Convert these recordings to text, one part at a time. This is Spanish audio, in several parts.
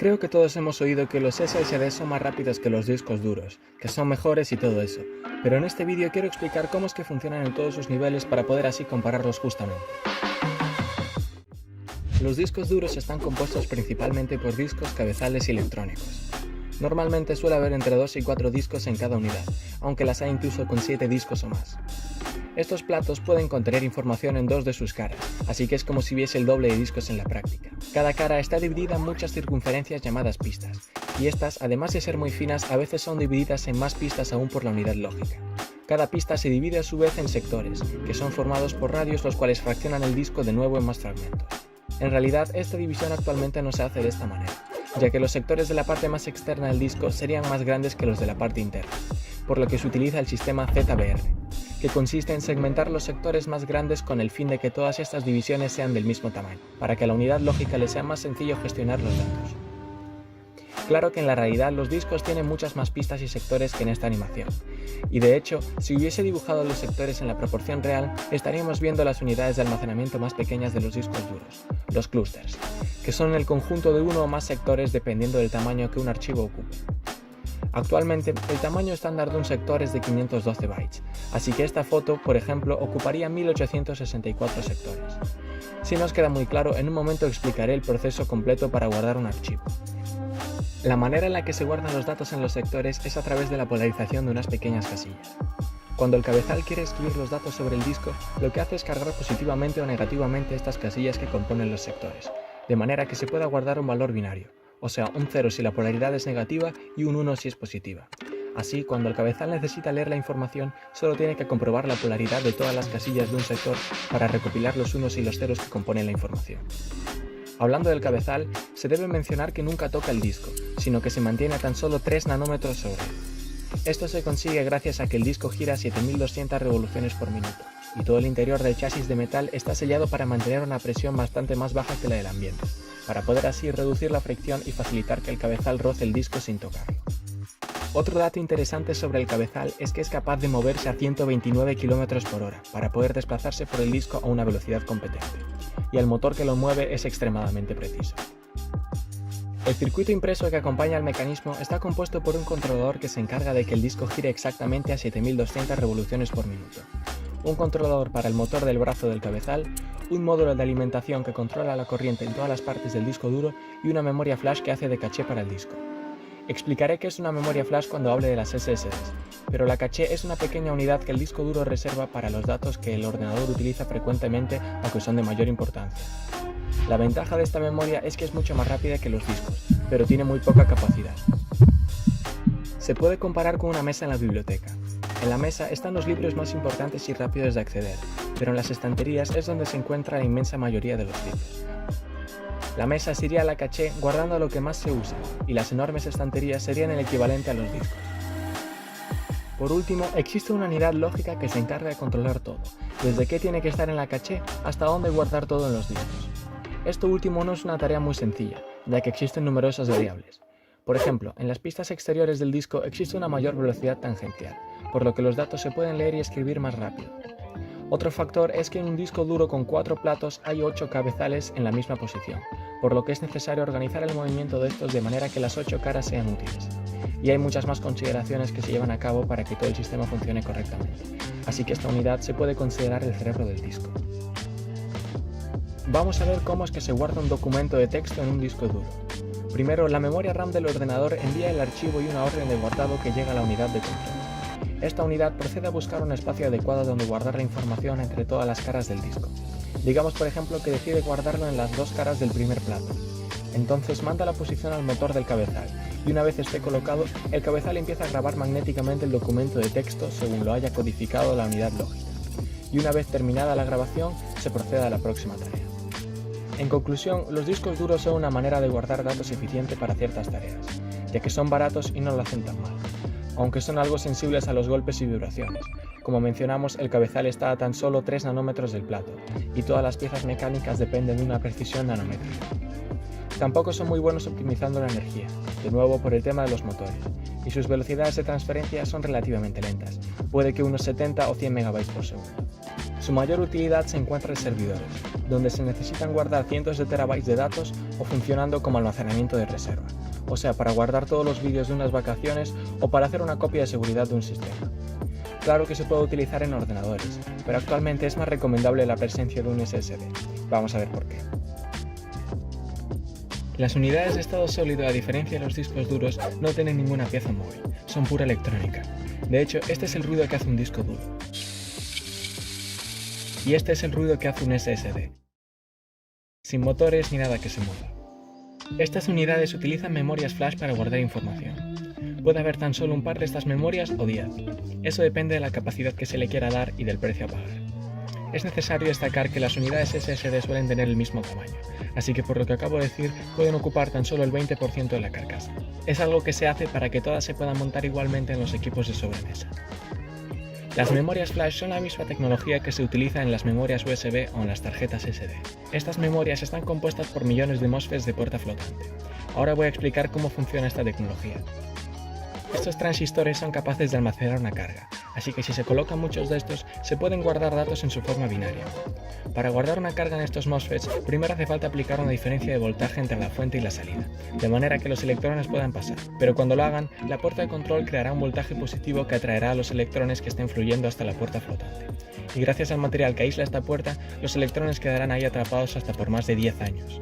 Creo que todos hemos oído que los SSD son más rápidos que los discos duros, que son mejores y todo eso, pero en este vídeo quiero explicar cómo es que funcionan en todos sus niveles para poder así compararlos justamente. Los discos duros están compuestos principalmente por discos cabezales y electrónicos. Normalmente suele haber entre 2 y 4 discos en cada unidad, aunque las hay incluso con 7 discos o más. Estos platos pueden contener información en 2 de sus caras, así que es como si hubiese el doble de discos en la práctica. Cada cara está dividida en muchas circunferencias llamadas pistas, y estas, además de ser muy finas, a veces son divididas en más pistas aún por la unidad lógica. Cada pista se divide a su vez en sectores, que son formados por radios los cuales fraccionan el disco de nuevo en más fragmentos. En realidad, esta división actualmente no se hace de esta manera, ya que los sectores de la parte más externa del disco serían más grandes que los de la parte interna, por lo que se utiliza el sistema ZBR, que consiste en segmentar los sectores más grandes con el fin de que todas estas divisiones sean del mismo tamaño, para que a la unidad lógica le sea más sencillo gestionar los datos. Claro que en la realidad los discos tienen muchas más pistas y sectores que en esta animación, y de hecho, si hubiese dibujado los sectores en la proporción real, estaríamos viendo las unidades de almacenamiento más pequeñas de los discos duros, los clústeres, que son el conjunto de uno o más sectores dependiendo del tamaño que un archivo ocupe. Actualmente, el tamaño estándar de un sector es de 512 bytes, así que esta foto, por ejemplo, ocuparía 1864 sectores. Si no os queda muy claro, en un momento explicaré el proceso completo para guardar un archivo. La manera en la que se guardan los datos en los sectores es a través de la polarización de unas pequeñas casillas. Cuando el cabezal quiere escribir los datos sobre el disco, lo que hace es cargar positivamente o negativamente estas casillas que componen los sectores, de manera que se pueda guardar un valor binario, o sea, un 0 si la polaridad es negativa y un 1 si es positiva. Así, cuando el cabezal necesita leer la información, solo tiene que comprobar la polaridad de todas las casillas de un sector para recopilar los unos y los ceros que componen la información. Hablando del cabezal, se debe mencionar que nunca toca el disco, sino que se mantiene a tan solo 3 nanómetros sobre él. Esto se consigue gracias a que el disco gira a 7200 revoluciones por minuto, y todo el interior del chasis de metal está sellado para mantener una presión bastante más baja que la del ambiente, para poder así reducir la fricción y facilitar que el cabezal roce el disco sin tocarlo. Otro dato interesante sobre el cabezal es que es capaz de moverse a 129 km por hora para poder desplazarse por el disco a una velocidad competente, y el motor que lo mueve es extremadamente preciso. El circuito impreso que acompaña al mecanismo está compuesto por un controlador que se encarga de que el disco gire exactamente a 7200 revoluciones por minuto, un controlador para el motor del brazo del cabezal, un módulo de alimentación que controla la corriente en todas las partes del disco duro y una memoria flash que hace de caché para el disco. Explicaré qué es una memoria flash cuando hable de las SSDs, pero la caché es una pequeña unidad que el disco duro reserva para los datos que el ordenador utiliza frecuentemente o que son de mayor importancia. La ventaja de esta memoria es que es mucho más rápida que los discos, pero tiene muy poca capacidad. Se puede comparar con una mesa en la biblioteca. En la mesa están los libros más importantes y rápidos de acceder, pero en las estanterías es donde se encuentra la inmensa mayoría de los libros. La mesa sería la caché guardando lo que más se usa, y las enormes estanterías serían el equivalente a los discos. Por último, existe una unidad lógica que se encarga de controlar todo, desde qué tiene que estar en la caché hasta dónde guardar todo en los discos. Esto último no es una tarea muy sencilla, ya que existen numerosas variables. Por ejemplo, en las pistas exteriores del disco existe una mayor velocidad tangencial, por lo que los datos se pueden leer y escribir más rápido. Otro factor es que en un disco duro con 4 platos hay 8 cabezales en la misma posición, por lo que es necesario organizar el movimiento de estos de manera que las 8 caras sean útiles. Y hay muchas más consideraciones que se llevan a cabo para que todo el sistema funcione correctamente, así que esta unidad se puede considerar el cerebro del disco. Vamos a ver cómo es que se guarda un documento de texto en un disco duro. Primero, la memoria RAM del ordenador envía el archivo y una orden de guardado que llega a la unidad de control. Esta unidad procede a buscar un espacio adecuado donde guardar la información entre todas las caras del disco. Digamos, por ejemplo, que decide guardarlo en las 2 caras del primer plato. Entonces manda la posición al motor del cabezal, y una vez esté colocado, el cabezal empieza a grabar magnéticamente el documento de texto según lo haya codificado la unidad lógica. Y una vez terminada la grabación, se procede a la próxima tarea. En conclusión, los discos duros son una manera de guardar datos eficiente para ciertas tareas, ya que son baratos y no lo hacen tan mal, aunque son algo sensibles a los golpes y vibraciones. Como mencionamos, el cabezal está a tan solo 3 nanómetros del plato, y todas las piezas mecánicas dependen de una precisión nanométrica. Tampoco son muy buenos optimizando la energía, de nuevo por el tema de los motores, y sus velocidades de transferencia son relativamente lentas, puede que unos 70 o 100 MB por segundo. Su mayor utilidad se encuentra en servidores, donde se necesitan guardar cientos de terabytes de datos o funcionando como almacenamiento de reserva, o sea, para guardar todos los vídeos de unas vacaciones o para hacer una copia de seguridad de un sistema. Claro que se puede utilizar en ordenadores, pero actualmente es más recomendable la presencia de un SSD. Vamos a ver por qué. Las unidades de estado sólido, a diferencia de los discos duros, no tienen ninguna pieza móvil, son pura electrónica. De hecho, este es el ruido que hace un disco duro. Y este es el ruido que hace un SSD, sin motores ni nada que se mueva. Estas unidades utilizan memorias flash para guardar información. Puede haber tan solo un par de estas memorias o 10. Eso depende de la capacidad que se le quiera dar y del precio a pagar. Es necesario destacar que las unidades SSD suelen tener el mismo tamaño, así que por lo que acabo de decir, pueden ocupar tan solo el 20% de la carcasa. Es algo que se hace para que todas se puedan montar igualmente en los equipos de sobremesa. Las memorias flash son la misma tecnología que se utiliza en las memorias USB o en las tarjetas SD. Estas memorias están compuestas por millones de MOSFETs de puerta flotante. Ahora voy a explicar cómo funciona esta tecnología. Estos transistores son capaces de almacenar una carga, así que si se colocan muchos de estos, se pueden guardar datos en su forma binaria. Para guardar una carga en estos MOSFETs, primero hace falta aplicar una diferencia de voltaje entre la fuente y la salida, de manera que los electrones puedan pasar. Pero cuando lo hagan, la puerta de control creará un voltaje positivo que atraerá a los electrones que estén fluyendo hasta la puerta flotante. Y gracias al material que aísla esta puerta, los electrones quedarán ahí atrapados hasta por más de 10 años.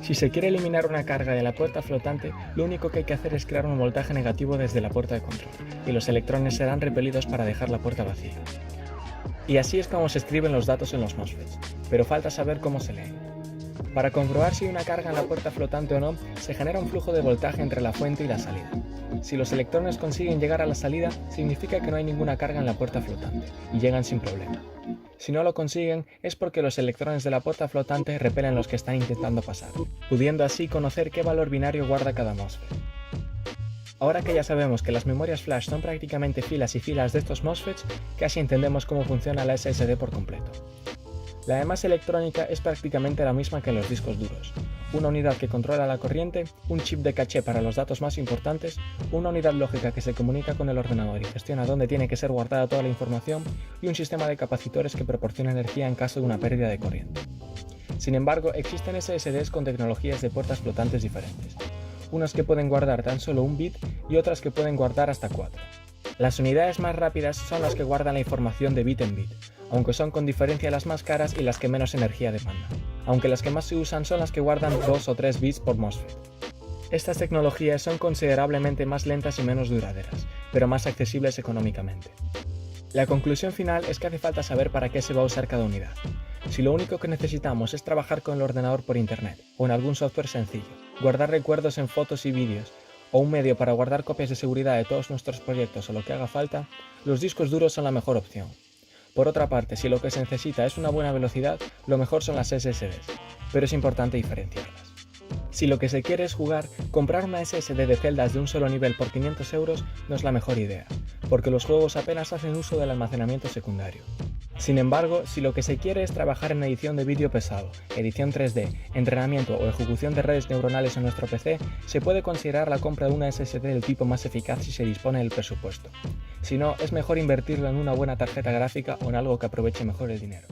Si se quiere eliminar una carga de la puerta flotante, lo único que hay que hacer es crear un voltaje negativo desde la puerta de control, y los electrones serán repelidos para dejar la puerta vacía. Y así es como se escriben los datos en los MOSFETs, pero falta saber cómo se leen. Para comprobar si hay una carga en la puerta flotante o no, se genera un flujo de voltaje entre la fuente y la salida. Si los electrones consiguen llegar a la salida, significa que no hay ninguna carga en la puerta flotante, y llegan sin problema. Si no lo consiguen, es porque los electrones de la puerta flotante repelen los que están intentando pasar, pudiendo así conocer qué valor binario guarda cada MOSFET. Ahora que ya sabemos que las memorias flash son prácticamente filas y filas de estos MOSFETs, casi entendemos cómo funciona la SSD por completo. La demás electrónica es prácticamente la misma que en los discos duros. Una unidad que controla la corriente, un chip de caché para los datos más importantes, una unidad lógica que se comunica con el ordenador y gestiona dónde tiene que ser guardada toda la información, y un sistema de capacitores que proporciona energía en caso de una pérdida de corriente. Sin embargo, existen SSDs con tecnologías de puertas flotantes diferentes, unas que pueden guardar tan solo un bit y otras que pueden guardar hasta 4. Las unidades más rápidas son las que guardan la información de bit en bit, aunque son con diferencia las más caras y las que menos energía demandan, aunque las que más se usan son las que guardan 2 o 3 bits por MOSFET. Estas tecnologías son considerablemente más lentas y menos duraderas, pero más accesibles económicamente. La conclusión final es que hace falta saber para qué se va a usar cada unidad. Si lo único que necesitamos es trabajar con el ordenador por internet, o en algún software sencillo, guardar recuerdos en fotos y vídeos, o un medio para guardar copias de seguridad de todos nuestros proyectos o lo que haga falta, los discos duros son la mejor opción. Por otra parte, si lo que se necesita es una buena velocidad, lo mejor son las SSDs, pero es importante diferenciarlas. Si lo que se quiere es jugar, comprar una SSD de celdas de un solo nivel por 500 € no es la mejor idea, porque los juegos apenas hacen uso del almacenamiento secundario. Sin embargo, si lo que se quiere es trabajar en edición de vídeo pesado, edición 3D, entrenamiento o ejecución de redes neuronales en nuestro PC, se puede considerar la compra de una SSD del tipo más eficaz si se dispone del presupuesto. Si no, es mejor invertirlo en una buena tarjeta gráfica o en algo que aproveche mejor el dinero.